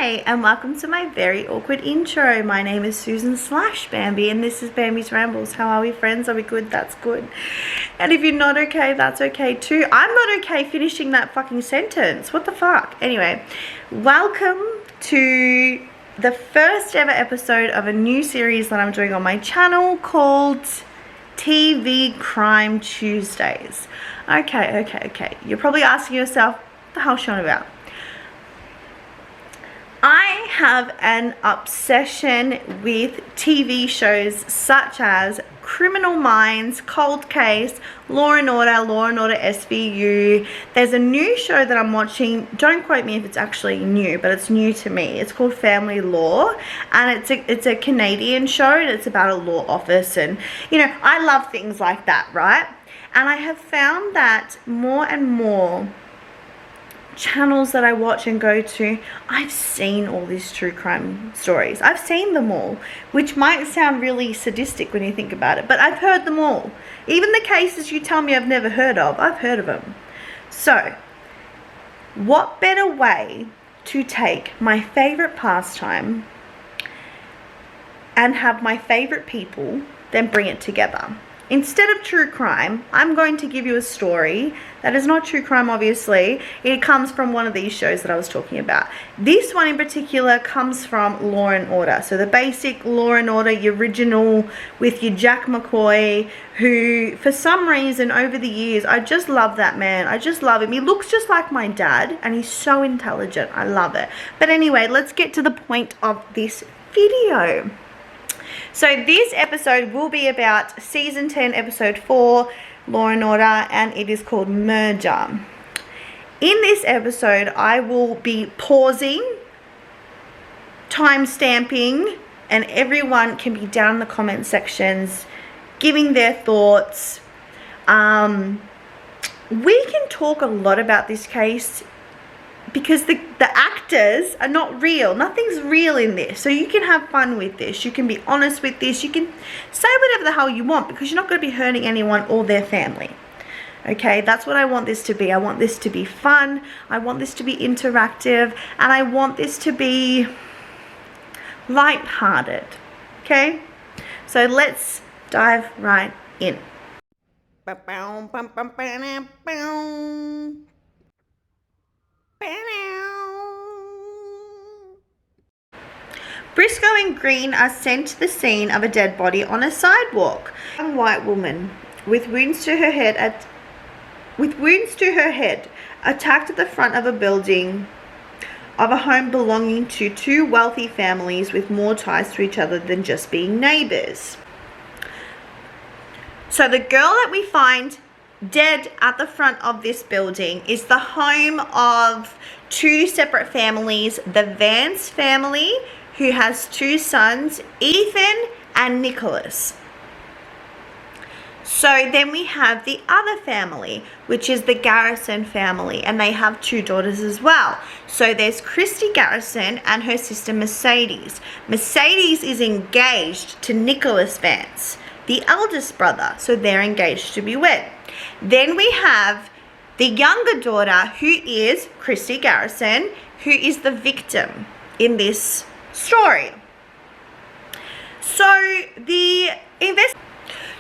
Hi, and welcome to my very awkward intro. My name is Susan / Bambi, and this is Bambi's Rambles. How are we, friends? Are we good? That's good. And if you're not okay, that's okay too. I'm not okay finishing that fucking sentence. What the fuck? Anyway, welcome to the first ever episode of a new series that I'm doing on my channel called TV Crime Tuesdays. Okay. You're probably asking yourself, what the hell's she on about? I have an obsession with TV shows such as Criminal Minds, Cold Case, Law and Order SVU. There's a new show that I'm watching. Don't quote me if it's actually new, but it's new to me. It's called Family Law, and it's a Canadian show, and it's about a law office, and you know, I love things like that, right? And I have found that more and more channels that I watch and go to, I've seen all these true crime stories. I've seen them all, which might sound really sadistic when you think about it, but I've heard them all. Even the cases you tell me I've never heard of, I've heard of them. So, what better way to take my favorite pastime and have my favorite people than bring it together? Instead of true crime, I'm going to give you a story that is not true crime, obviously. It comes from one of these shows that I was talking about. This one in particular comes from Law and Order. So the basic Law and Order, your original with your Jack McCoy, who for some reason over the years, I just love that man. I just love him. He looks just like my dad and he's so intelligent. I love it. But anyway, let's get to the point of this video. So this episode will be about season 10 episode 4 Law and Order, and it is called Merger. In this episode I will be pausing, time stamping, and everyone can be down in the comment sections giving their thoughts. We can talk a lot about this case because the actors are not real. Nothing's real in this. So you can have fun with this. You can be honest with this. You can say whatever the hell you want because you're not going to be hurting anyone or their family. Okay, that's what I want this to be. I want this to be fun. I want this to be interactive. And I want this to be lighthearted. Okay? So let's dive right in. Briscoe and Green are sent to the scene of a dead body on a sidewalk. A young white woman with wounds to her head attacked at the front of a building of a home belonging to two wealthy families with more ties to each other than just being neighbors. So the girl that we find dead at the front of this building is the home of two separate families. The Vance family, who has two sons, Ethan and Nicholas. So then we have the other family, which is the Garrison family, and they have two daughters as well. So there's Christy Garrison and her sister Mercedes. Mercedes is engaged to Nicholas Vance, the eldest brother, so they're engaged to be wed. Then we have the younger daughter, who is Christy Garrison, who is the victim in this story.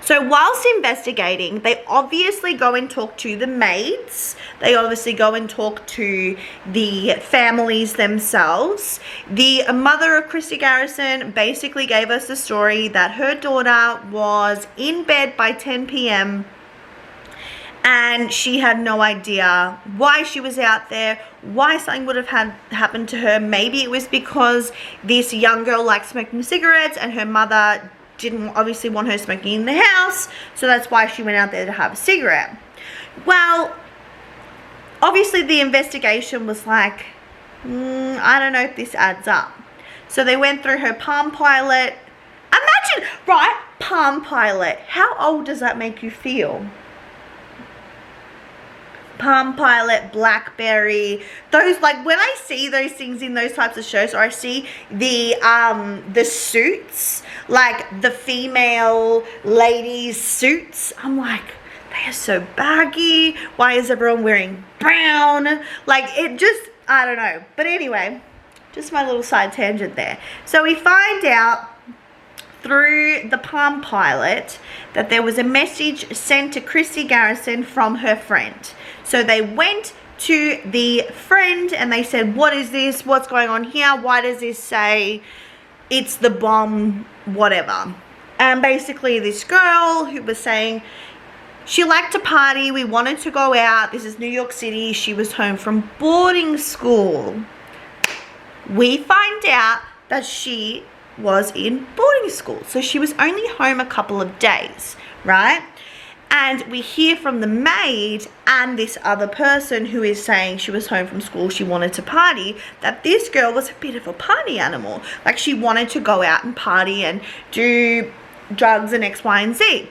So whilst investigating, they obviously go and talk to the maids. They obviously go and talk to the families themselves. The mother of Christy Garrison basically gave us the story that her daughter was in bed by 10 p.m. and she had no idea why she was out there, why something would have happened to her. Maybe it was because this young girl liked smoking cigarettes and her mother didn't obviously want her smoking in the house, so that's why she went out there to have a cigarette. Well, obviously the investigation was like, I don't know if this adds up. So they went through her Palm Pilot. Imagine, right, Palm Pilot. How old does that make you feel? Palm Pilot, BlackBerry, those, like, when I see those things in those types of shows, or I see the suits, like the female ladies' suits, I'm like, they are so baggy. Why is everyone wearing brown? Like, it just, I don't know. But anyway, just my little side tangent there. So we find out through the Palm Pilot that there was a message sent to Christy Garrison from her friend. So they went to the friend and they said, what is this? What's going on here? Why does this say it's the bomb, whatever? And basically this girl who was saying she liked to party, we wanted to go out, this is New York City, she was home from boarding school. We find out that she was in boarding school, so she was only home a couple of days, right? And we hear from the maid and this other person who is saying she was home from school, she wanted to party, that this girl was a bit of a party animal. Like, she wanted to go out and party and do drugs and X, Y, and Z.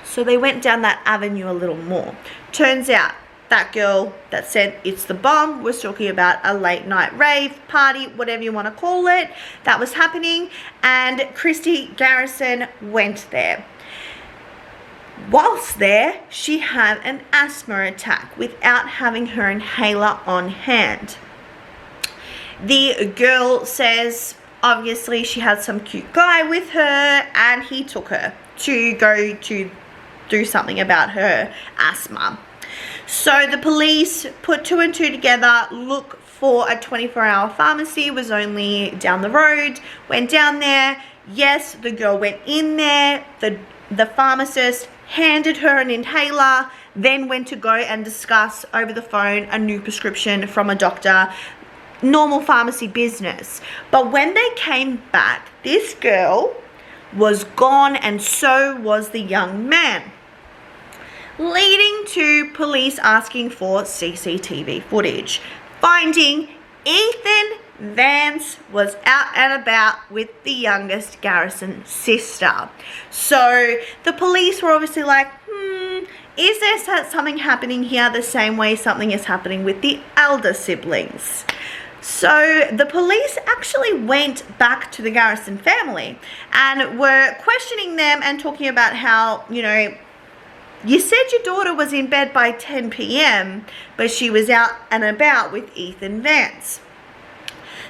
So they went down that avenue a little more. Turns out that girl that said it's the bomb was talking about a late night rave, party, whatever you want to call it, that was happening, and Christy Garrison went there. Whilst there, she had an asthma attack without having her inhaler on hand. The girl says obviously she had some cute guy with her and he took her to go to do something about her asthma. So the police put 2 and 2 together, look for a 24-hour pharmacy, was only down the road, went down there. Yes, the girl went in there, the pharmacist handed her an inhaler, then went to go and discuss over the phone a new prescription from a doctor. Normal pharmacy business. But when they came back, this girl was gone and so was the young man, leading to police asking for CCTV footage, finding Ethan Vance was out and about with the youngest Garrison sister. So the police were obviously like, is there something happening here the same way something is happening with the elder siblings? So the police actually went back to the Garrison family and were questioning them and talking about how, you know, you said your daughter was in bed by 10 p.m., but she was out and about with Ethan Vance.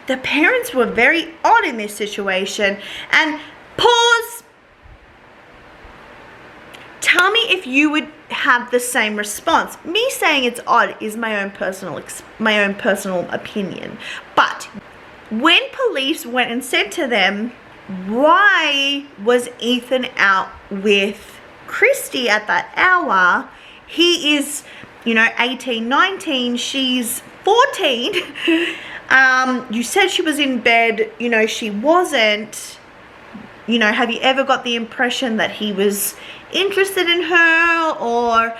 The parents were very odd in this situation. And pause. Tell me if you would have the same response. Me saying it's odd is my own personal opinion. But when police went and said to them, why was Ethan out with Christy at that hour? He is, you know, 18, 19, she's 14. You said she was in bed, you know, she wasn't. You know, have you ever got the impression that he was interested in her or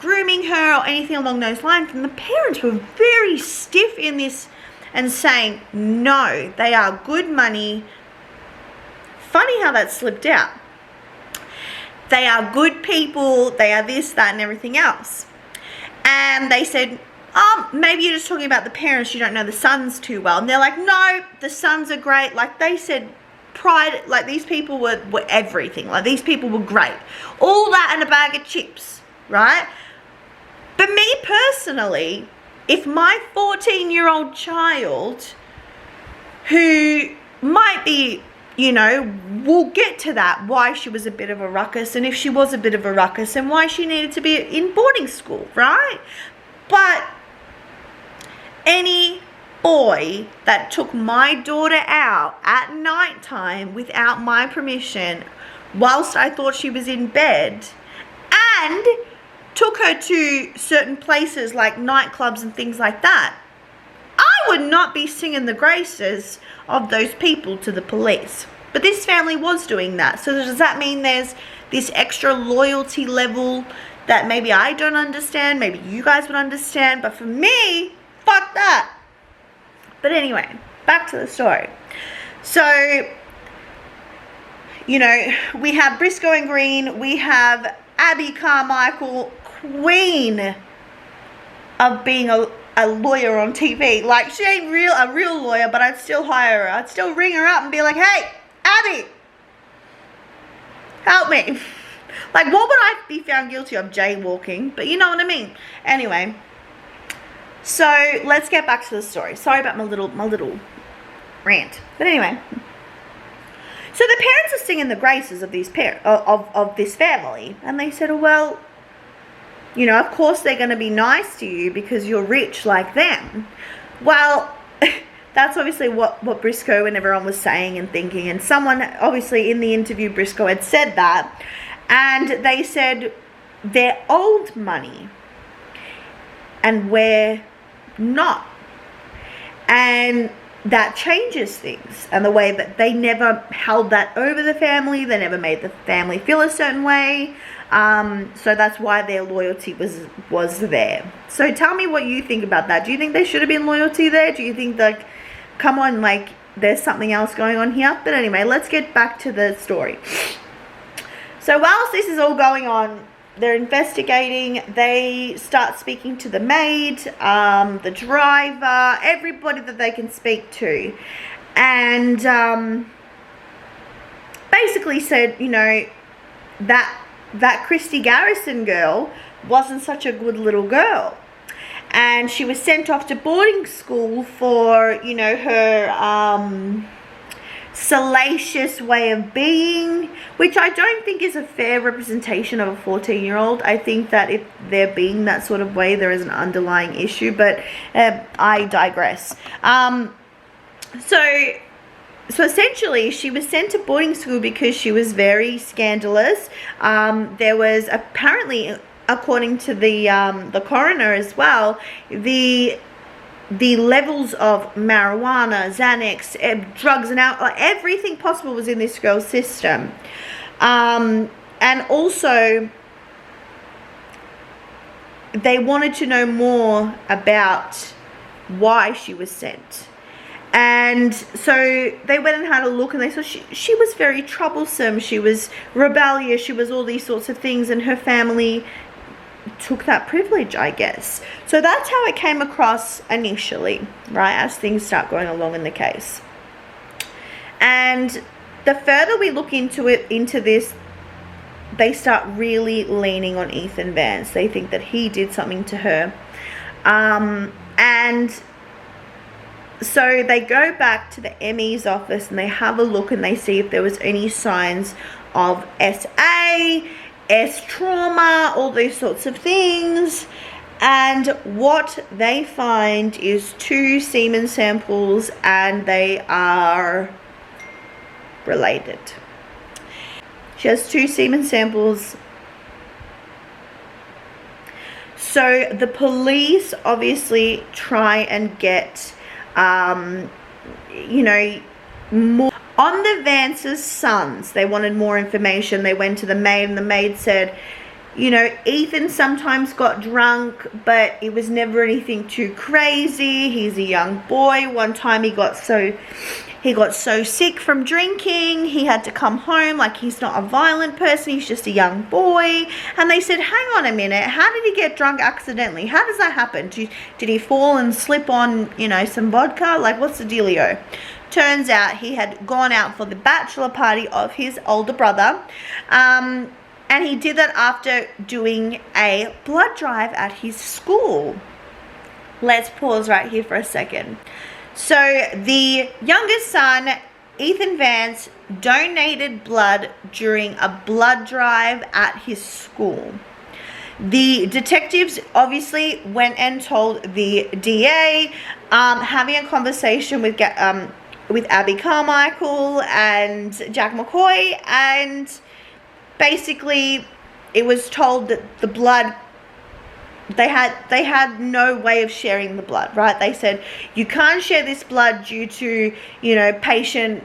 grooming her or anything along those lines? And the parents were very stiff in this and saying, no, they are good money. Funny how that slipped out. They are good people, they are this, that, and everything else. And they said, oh, maybe you're just talking about the parents, you don't know the sons too well. And they're like, no, the sons are great. Like they said, pride, like these people were everything. Like these people were great. All that and a bag of chips, right? But me personally, if my 14-year-old child, who might be, you know, we'll get to that, why she was a bit of a ruckus, and if she was a bit of a ruckus, and why she needed to be in boarding school, right? But any boy that took my daughter out at night time without my permission, whilst I thought she was in bed, and took her to certain places like nightclubs and things like that, I would not be singing the graces of those people to the police. But this family was doing that. So does that mean there's this extra loyalty level that maybe I don't understand, maybe you guys would understand, but for me, fuck that. But anyway, back to the story. So, you know, we have Briscoe and Green, we have Abby Carmichael, queen of being a lawyer on TV. Like, she ain't a real lawyer, but I'd still hire her. I'd still ring her up and be like, hey, Abby, help me. Like, what would I be found guilty of? Jaywalking, but you know what I mean. Anyway, So let's get back to the story. Sorry about my little rant. But anyway. So the parents are singing the graces of these of this family. And they said, well, you know, of course they're going to be nice to you because you're rich like them. Well, that's obviously what Briscoe and everyone was saying and thinking. And someone, obviously in the interview, Briscoe had said that. And they said they're old money. And we're not. And that changes things. And the way that they never held that over the family. They never made the family feel a certain way. So that's why their loyalty was there. So tell me what you think about that. Do you think there should have been loyalty there? Do you think that, come on, like there's something else going on here? But anyway, let's get back to the story. So whilst this is all going on, they're investigating. They start speaking to the maid, the driver, everybody that they can speak to. And basically said, you know, that Christy Garrison girl wasn't such a good little girl. And she was sent off to boarding school for, you know, her salacious way of being, which I don't think is a fair representation of a 14-year-old. I think that if they're being that sort of way, there is an underlying issue, but I digress. So essentially, she was sent to boarding school because she was very scandalous. There was apparently, according to the coroner as well, the levels of marijuana, Xanax, drugs and alcohol, everything possible was in this girl's system. And also, they wanted to know more about why she was sent. And so they went and had a look, and they saw she was very troublesome. She was rebellious. She was all these sorts of things, and her family took that privilege, I guess. So that's how it came across initially, right, as things start going along in the case. And the further we look into this, they start really leaning on Ethan Vance. They think that he did something to her. And so they go back to the ME's office and they have a look and they see if there was any signs of SA, S trauma, all these sorts of things. And what they find is 2 semen samples, and they are related. She has 2 semen samples. So the police obviously try and get you know, more on the Vance's sons. They wanted more information. They went to the maid, and the maid said, you know, Ethan sometimes got drunk, but it was never anything too crazy. He's a young boy. One time he got so sick from drinking, he had to come home. Like, he's not a violent person, he's just a young boy. And they said, hang on a minute, how did he get drunk accidentally? How does that happen? Did he fall and slip on, you know, some vodka? Like, what's the dealio? Turns out he had gone out for the bachelor party of his older brother. And he did that after doing a blood drive at his school. Let's pause right here for a second. So the youngest son, Ethan Vance, donated blood during a blood drive at his school. The detectives obviously went and told the DA, having a conversation with Abby Carmichael and Jack McCoy, and basically it was told that the blood, they had no way of sharing the blood, right? They said you can't share this blood due to, you know, patient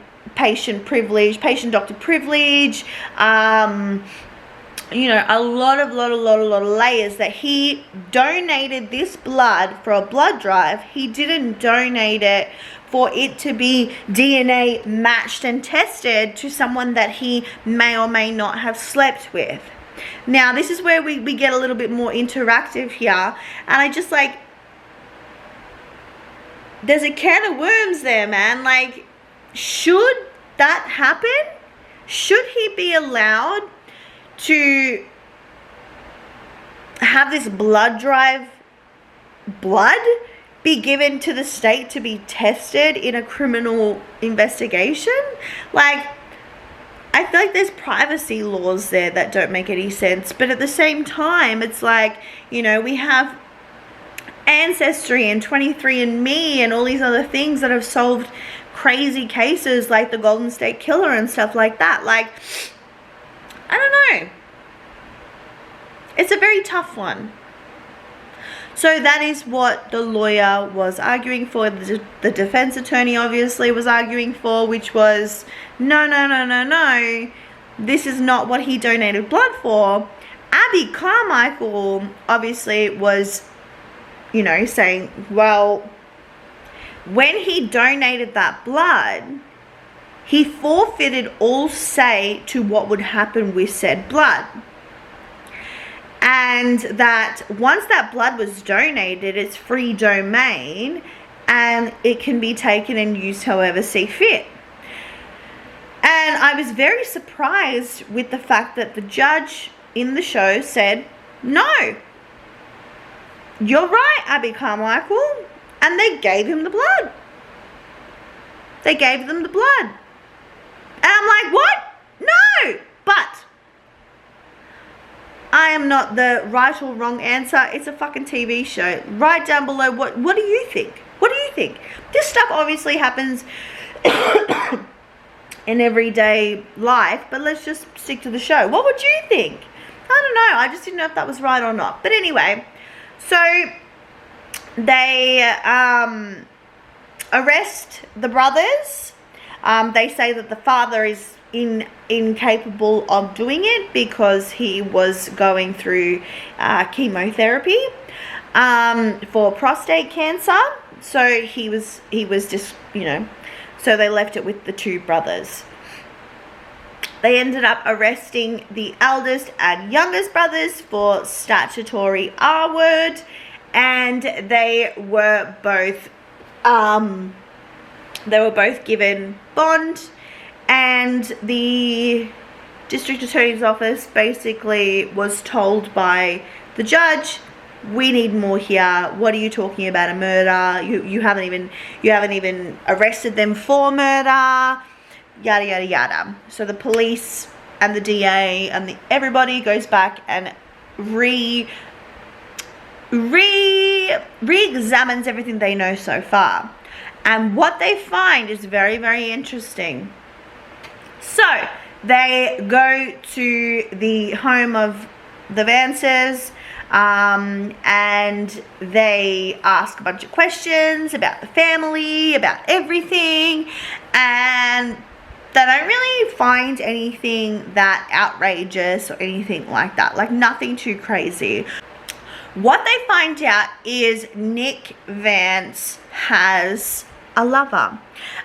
privilege, patient doctor privilege, you know, a lot of layers. That he donated this blood for a blood drive. He didn't donate it for it to be DNA matched and tested to someone that he may or may not have slept with. Now, this is where we get a little bit more interactive here. And I just, like, there's a can of worms there, man. Like, should that happen? Should he be allowed to have this blood drive blood be given to the state to be tested in a criminal investigation? Like, I feel like there's privacy laws there that don't make any sense. But at the same time, it's like, you know, we have Ancestry and 23andMe and all these other things that have solved crazy cases like the Golden State Killer and stuff like that. Like, I don't know. It's a very tough one. So that is what the lawyer was arguing for. The defense attorney obviously was arguing for, which was, no. This is not what he donated blood for. Abby Carmichael obviously was, you know, saying, well, when he donated that blood, he forfeited all say to what would happen with said blood. And that once that blood was donated, it's free domain and it can be taken and used however see fit. And I was very surprised with the fact that the judge in the show said, no, you're right, Abby Carmichael. And they gave him the blood. They gave them the blood. And I'm like, what? No. But I am not the right or wrong answer. It's a fucking TV show. Write down below, what do you think? What do you think? This stuff obviously happens in everyday life, but let's just stick to the show. What would you think? I don't know. I just didn't know if that was right or not. But anyway, so they arrest the brothers. They say that the father is incapable of doing it because he was going through chemotherapy for prostate cancer. So he was just, you know, so they left it with the two brothers. They ended up arresting the eldest and youngest brothers for statutory R-word, and they were both given bond. And the district attorney's office basically was told by the judge, we need more here. What are you talking about, a murder? You haven't even arrested them for murder. Yada yada yada. So the police and the DA and everybody goes back and re-examines everything they know so far. And what they find is very, very interesting. So they go to the home of the Vances, and they ask a bunch of questions about the family, about everything, and they don't really find anything that outrageous or anything like that, like nothing too crazy. What they find out is Nick Vance has a lover,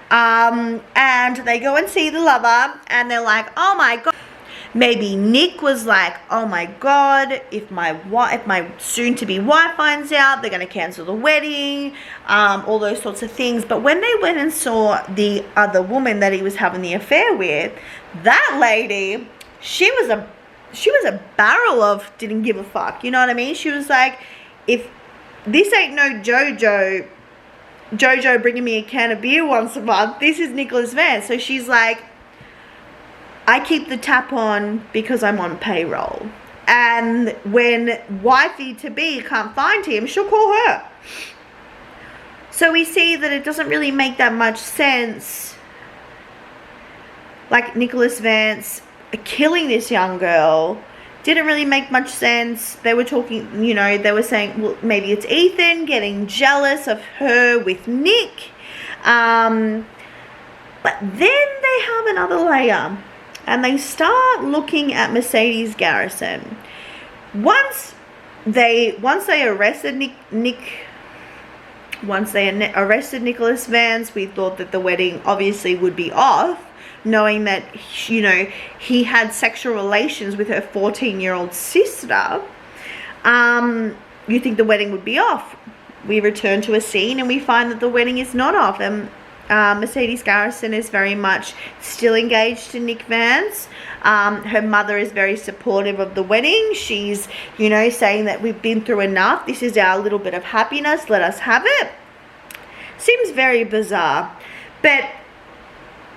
and they go and see the lover, and they're like, oh my god. Maybe Nick was like, oh my god, if my soon-to-be wife finds out, they're going to cancel the wedding, all those sorts of things. But when they went and saw the other woman that he was having the affair with, that lady, she was a barrel of didn't give a fuck, you know what I mean? She was like, if this ain't no Jojo bringing me a can of beer once a month, this is Nicholas Vance. So she's like, I keep the tap on because I'm on payroll. And when wifey-to-be can't find him, she'll call her. So we see that it doesn't really make that much sense. Like Nicholas Vance killing this young girl didn't really make much sense. They were talking, you know, they were saying, well, maybe it's Ethan getting jealous of her with Nick. But then they have another layer. And they start looking at Mercedes Garrison. Once they arrested arrested Nicholas Vance, we thought that the wedding obviously would be off, knowing that, you know, he had sexual relations with her 14-year-old sister. You think the wedding would be off. We return to a scene and we find that the wedding is not off. And Mercedes Garrison is very much still engaged to Nick Vance. Her mother is very supportive of the wedding. She's, you know, saying that we've been through enough. This is our little bit of happiness. Let us have it. Seems very bizarre. But,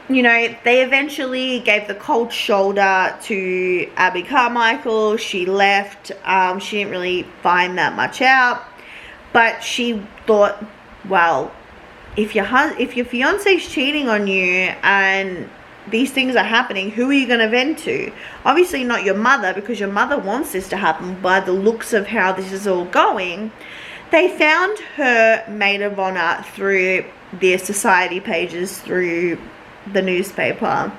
you know, they eventually gave the cold shoulder to Abby Carmichael. She left. She didn't really find that much out. But she thought, well, if your fiance's cheating on you and these things are happening, who are you going to vent to? Obviously not your mother, because your mother wants this to happen by the looks of how this is all going. They found her maid of honor through their society pages, through the newspaper,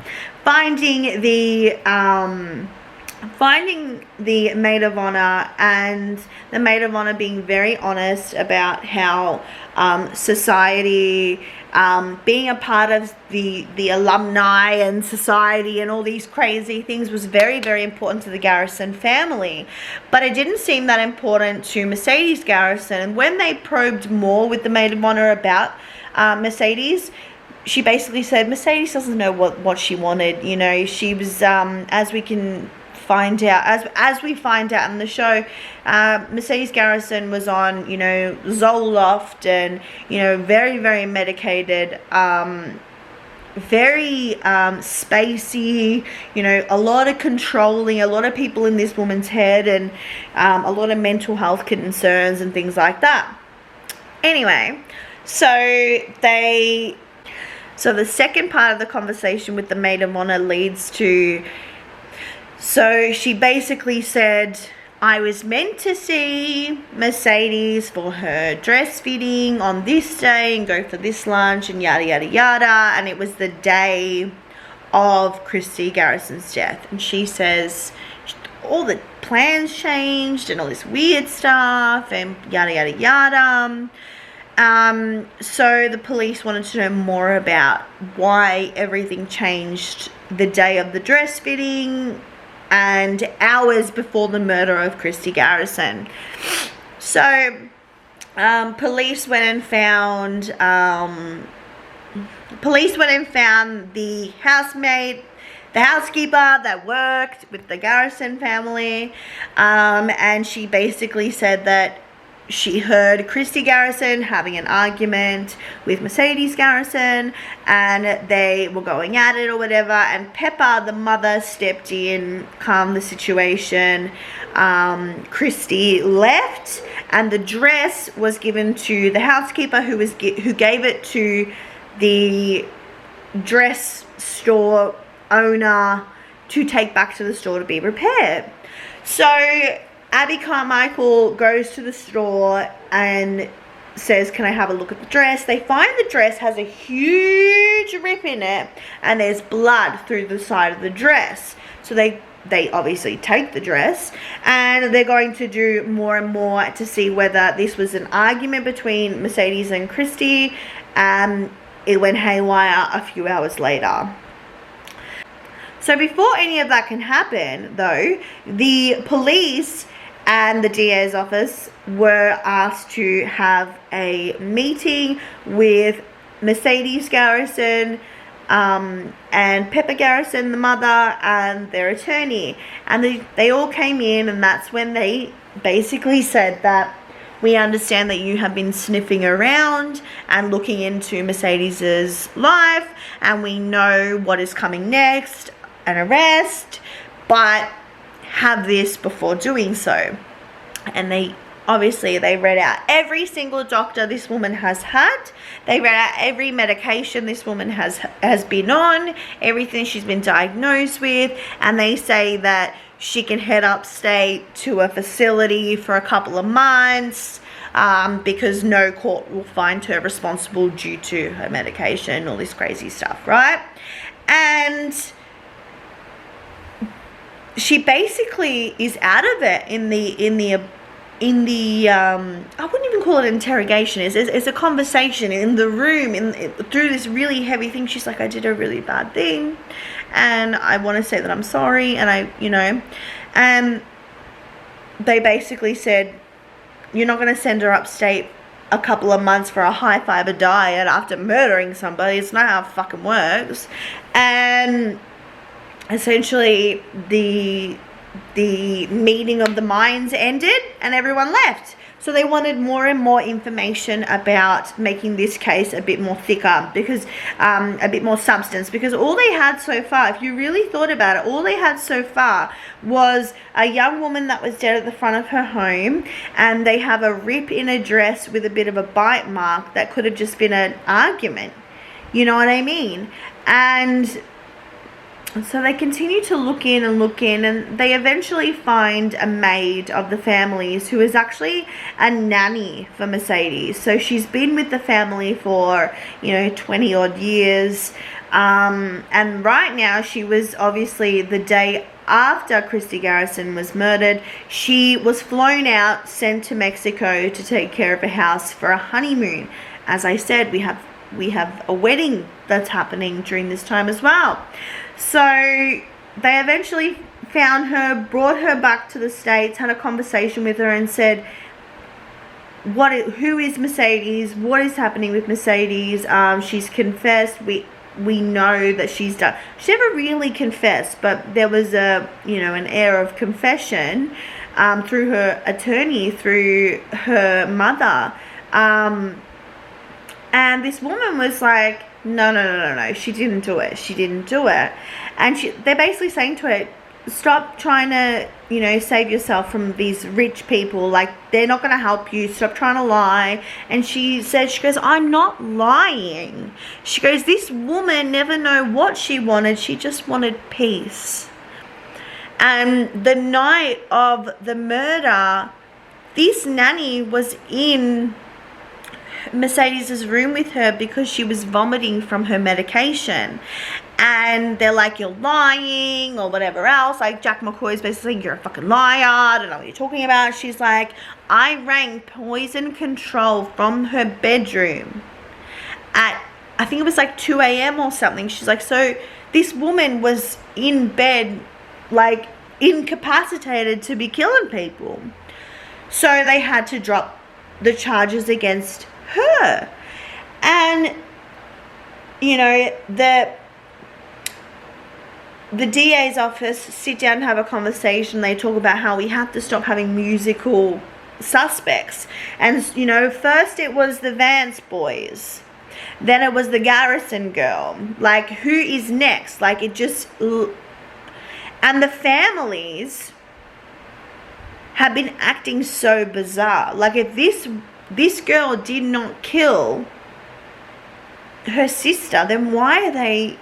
finding the maid of honor, and the maid of honor being very honest about how society, being a part of the alumni and society and all these crazy things was very, very important to the Garrison family. But it didn't seem that important to Mercedes Garrison. And when they probed more with the maid of honor about Mercedes, she basically said Mercedes doesn't know what she wanted. You know, she was, as we can find out, as we find out in the show, Mercedes Garrison was on, you know, Zoloft and, you know, very, very medicated, very spacey, you know, a lot of controlling, a lot of people in this woman's head, and a lot of mental health concerns and things like that. Anyway, so the second part of the conversation with the maid of honor leads to, so she basically said, I was meant to see Mercedes for her dress fitting on this day and go for this lunch and yada yada yada, and it was the day of Christy Garrison's death. And she says all the plans changed and all this weird stuff and yada yada yada. So the police wanted to know more about why everything changed the day of the dress fitting and hours before the murder of Christy Garrison. So police went and found the housemaid, the housekeeper that worked with the Garrison family, and she basically said that she heard Christy Garrison having an argument with Mercedes Garrison, and they were going at it or whatever, and Pepper, the mother, stepped in, calmed the situation. Christy left, and the dress was given to the housekeeper, who gave it to the dress store owner to take back to the store to be repaired. So Abby Carmichael goes to the store and says, can I have a look at the dress? They find the dress has a huge rip in it, and there's blood through the side of the dress. So they obviously take the dress, and they're going to do more and more to see whether this was an argument between Mercedes and Christy. It went haywire a few hours later. So before any of that can happen, though, the police and the DA's office were asked to have a meeting with Mercedes Garrison and Pepper Garrison, the mother, and their attorney. And they all came in, and that's when they basically said that we understand that you have been sniffing around and looking into Mercedes's life, and we know what is coming next, an arrest, but have this before doing so. And they read out every single doctor this woman has had. They read out every medication this woman has been on, everything she's been diagnosed with, and they say that she can head upstate to a facility for a couple of months because no court will find her responsible due to her medication, all this crazy stuff, right? And she basically is out of it in the I wouldn't even call it interrogation. It's a conversation in the room through this really heavy thing. She's like, I did a really bad thing, and I want to say that I'm sorry, and and they basically said, you're not going to send her upstate a couple of months for a high fiber diet after murdering somebody. It's not how it fucking works. And essentially the meeting of the minds ended, and everyone left. So they wanted more and more information about making this case a bit more thicker, because a bit more substance, because all they had so far, if you really thought about it, all they had so far was a young woman that was dead at the front of her home, and they have a rip in a dress with a bit of a bite mark that could have just been an argument. You know what I mean? And so they continue to look in, and they eventually find a maid of the family's who is actually a nanny for Mercedes. So she's been with the family for, 20 odd years. And right now, she was obviously the day after Christy Garrison was murdered, she was flown out, sent to Mexico to take care of a house for a honeymoon. As I said, we have a wedding that's happening during this time as well. So they eventually found her, brought her back to the States, had a conversation with her and said, who is Mercedes? What is happening with Mercedes? She's confessed. We know that she's done. She never really confessed, but there was an air of confession through her attorney, through her mother. And this woman was like, no, she didn't do it. And they're basically saying to her, stop trying to, save yourself from these rich people. Like, they're not going to help you. Stop trying to lie. And she goes, I'm not lying. She goes, this woman never know what she wanted. She just wanted peace. And the night of the murder, this nanny was in Mercedes's room with her because she was vomiting from her medication. And they're like, you're lying, or whatever else. Like, Jack McCoy's basically saying, you're a fucking liar, I don't know what you're talking about. She's like, I rang poison control from her bedroom at, I think it was like 2 a.m. or something. She's like, so this woman was in bed, like, incapacitated to be killing people. So they had to drop the charges against her. And the DA's office sit down and have a conversation. They talk about how we have to stop having musical suspects. And first it was the Vance boys, then it was the Garrison girl. Like, who is next? Like, it just, and the families have been acting so bizarre. Like, if this girl did not kill her sister, then why are they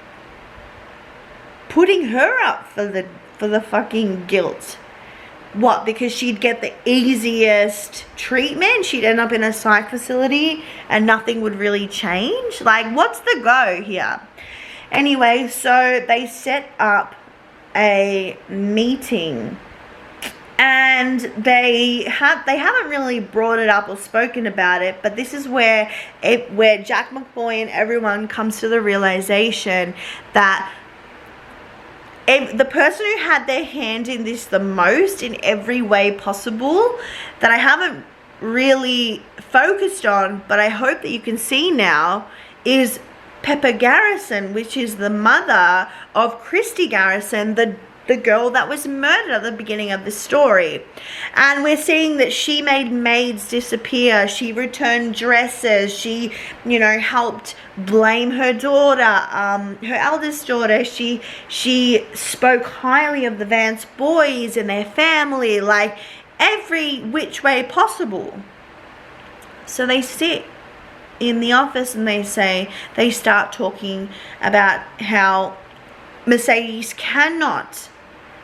putting her up for the fucking guilt? What, because she'd get the easiest treatment? She'd end up in a psych facility and nothing would really change? Like, what's the go here? Anyway, so they set up a meeting, and they haven't really brought it up or spoken about it, but this is where Jack McCoy and everyone comes to the realization that the person who had their hand in this the most in every way possible, that I haven't really focused on, but I hope that you can see now, is Pepper Garrison, which is the mother of Christy Garrison, the girl that was murdered at the beginning of the story. And we're seeing that she made maids disappear. She returned dresses. She, helped blame her daughter, her eldest daughter. She spoke highly of the Vance boys and their family, like every which way possible. So they sit in the office and they start talking about how Mercedes cannot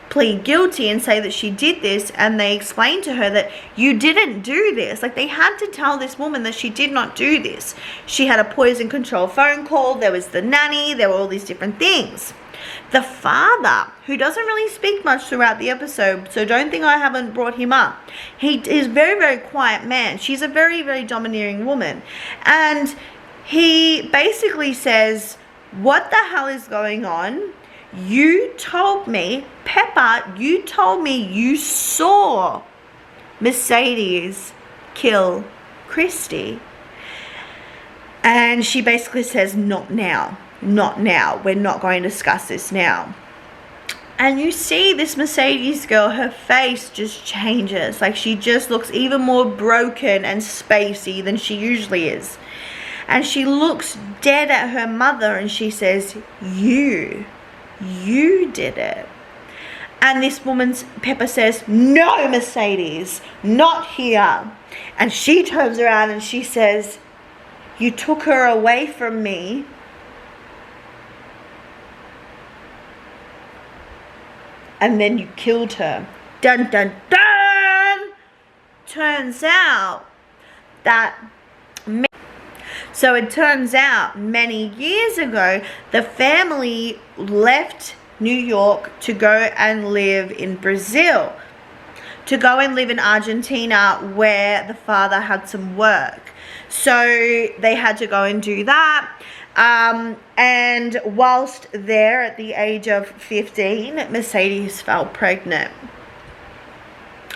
plead guilty and say that she did this, and they explained to her that you didn't do this. Like, they had to tell this woman that she did not do this. She had a poison control phone call, there was the nanny, there were all these different things. The father, who doesn't really speak much throughout the episode, so don't think I haven't brought him up. He is a very, very quiet man. She's a very, very domineering woman. And he basically says, what the hell is going on? You told me, Pepper, you told me you saw Mercedes kill Christy. And she basically says, not now. Not now. We're not going to discuss this now. And you see this Mercedes girl, her face just changes. Like, she just looks even more broken and spacey than she usually is. And she looks dead at her mother and she says, you did it. And this woman's, Pepper says, no, Mercedes, not here. And she turns around and she says, you took her away from me. And then you killed her. Dun, dun, dun! Turns out that... So it turns out many years ago, the family left New York to go and live in Brazil. To go and live in Argentina where the father had some work. So they had to go and do that. And whilst there at the age of 15, Mercedes fell pregnant.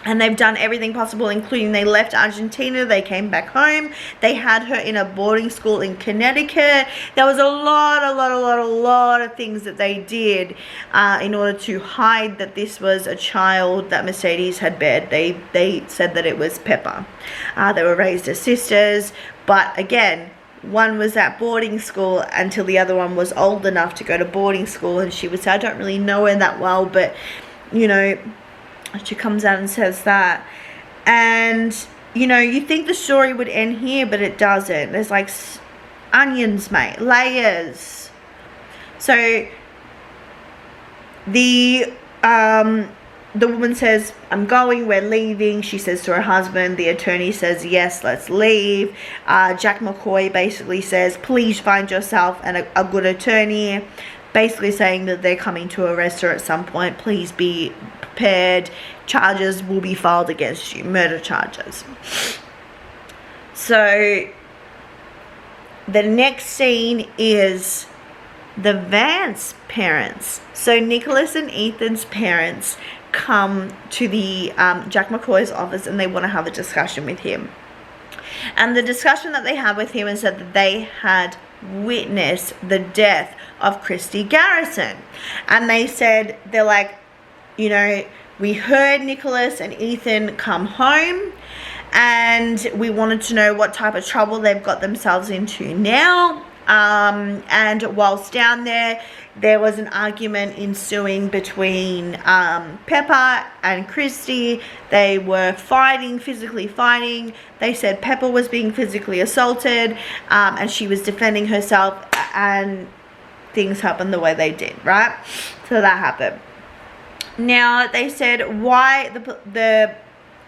And they've done everything possible, including they left Argentina, they came back home, they had her in a boarding school in Connecticut. There was a lot of things that they did in order to hide that this was a child that Mercedes had bared. They said that it was Pepper. They were raised as sisters, but again, one was at boarding school until the other one was old enough to go to boarding school, and she would say, I don't really know her that well, but, you know, she comes out and says that. And, you know, you think the story would end here, but it doesn't. There's like onions, mate, layers. So the woman says, I'm going, we're leaving. She says to her husband, the attorney says, yes, let's leave. Jack McCoy basically says, please find yourself a good attorney. Basically saying that they're coming to arrest her at some point. Please be prepared. Charges will be filed against you. Murder charges. So the next scene is the Vance parents. So Nicholas and Ethan's parents come to the Jack McCoy's office and they want to have a discussion with him. And the discussion that they have with him is that they had witnessed the death of Christy Garrison. And they said, they're like, you know, we heard Nicholas and Ethan come home and we wanted to know what type of trouble they've got themselves into now. And whilst down there, there was an argument ensuing between Pepper and Christy. They were fighting, physically fighting. They said Pepper was being physically assaulted and she was defending herself, and things happened the way they did, right? So that happened. Now, they said why the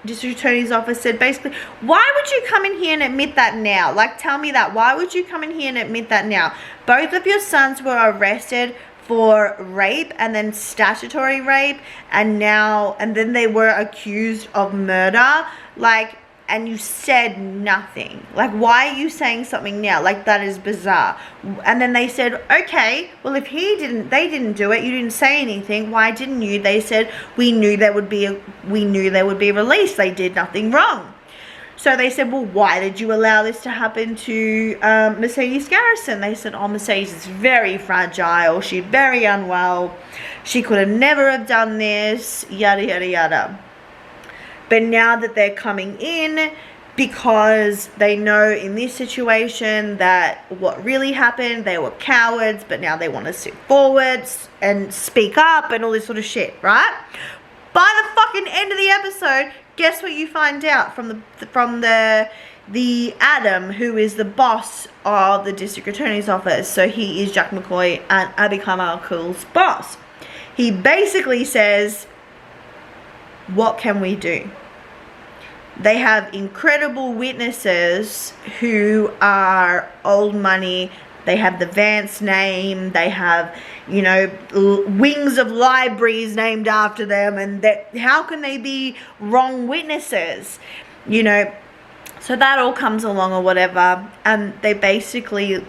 district attorney's office said basically, why would you come in here and admit that now? Like, tell me that. Why would you come in here and admit that now? Both of your sons were arrested for rape and then statutory rape, and then they were accused of murder. Like, and you said nothing. Like, why are you saying something now? Like, that is bizarre. And then they said, okay, well, if they didn't do it, you didn't say anything, why didn't you? They said, we knew they would be released. They did nothing wrong. So they said, well, why did you allow this to happen to Mercedes Garrison? They said, oh, Mercedes is very fragile. She's very unwell. She could have never have done this, yada, yada, yada. But now that they're coming in, because they know in this situation that what really happened, they were cowards, but now they want to sit forward and speak up and all this sort of shit, right? By the fucking end of the episode, guess what you find out from the Adam, who is the boss of the district attorney's office. So he is Jack McCoy and Abby Carmichael's boss. He basically says, what can we do? They have incredible witnesses who are old money. They have the Vance name. They have, you know, wings of libraries named after them. And how can they be wrong witnesses? You know, so that all comes along or whatever. And they basically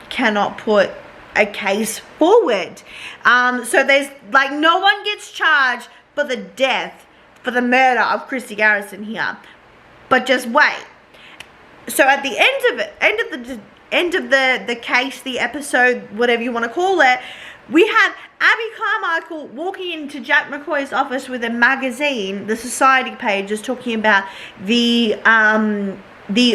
cannot put a case forward. So there's, like, no one gets charged for the death, for the murder of Christy Garrison here. But just wait. So at the end of the case, the episode, whatever you want to call it, We have Abby Carmichael walking into Jack McCoy's office with a magazine, the society page, is talking about the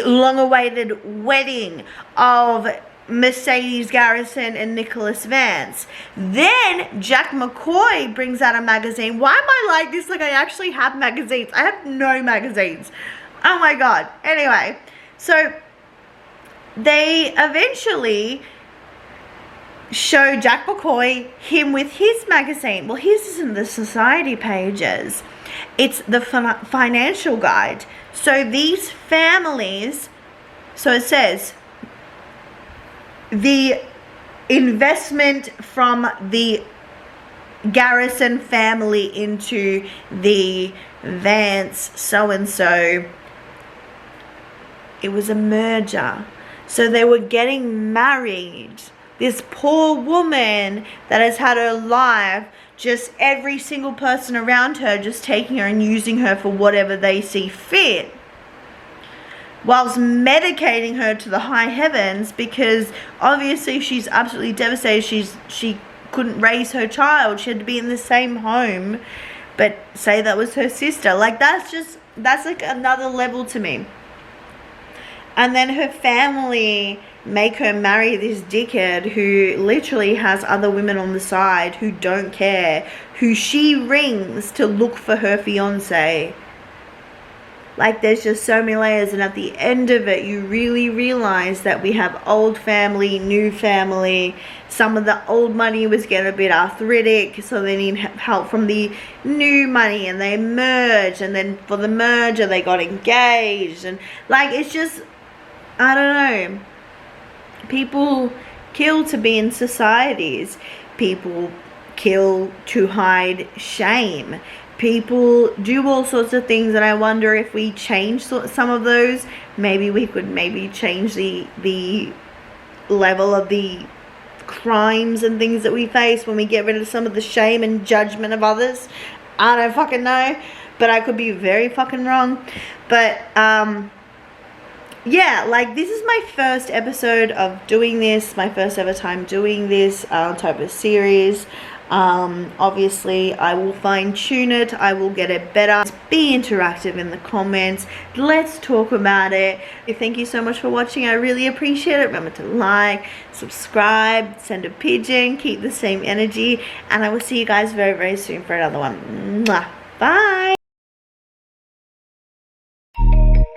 long-awaited wedding of Mercedes Garrison and Nicholas Vance. Then Jack McCoy brings out a magazine. Why am I like this? Like I actually have magazines. I have no magazines. Oh my god. Anyway, so they eventually show Jack McCoy him with his magazine. Well, his isn't the society pages. It's the financial guide. So these families, so it says the investment from the Garrison family into the Vance so-and-so, it was a merger. So they were getting married. This poor woman that has had her life, just every single person around her just taking her and using her for whatever they see fit, whilst medicating her to the high heavens, because obviously she's absolutely devastated. She couldn't raise her child. She had to be in the same home, but say that was her sister. Like that's like another level to me. And then her family make her marry this dickhead who literally has other women on the side who don't care, who she rings to look for her fiance. Like there's just so many layers, and at the end of it you really realize that we have old family, new family. Some of the old money was getting a bit arthritic, so they need help from the new money, and they merged, and then for the merger they got engaged, and like it's just, I don't know. People kill to be in societies. People kill to hide shame. People do all sorts of things, and I wonder if we change some of those, maybe we could change the level of the crimes and things that we face when we get rid of some of the shame and judgment of others. I don't fucking know, but I could be very fucking wrong. But yeah, like this is my first episode of doing this, my first ever time doing this type of series. Obviously I will fine tune it, I will get it better. Be interactive in the comments, let's talk about it. Thank you so much for watching, I really appreciate it. Remember to like, subscribe, send a pigeon, keep the same energy, and I will see you guys very, very soon for another one. Mwah. Bye.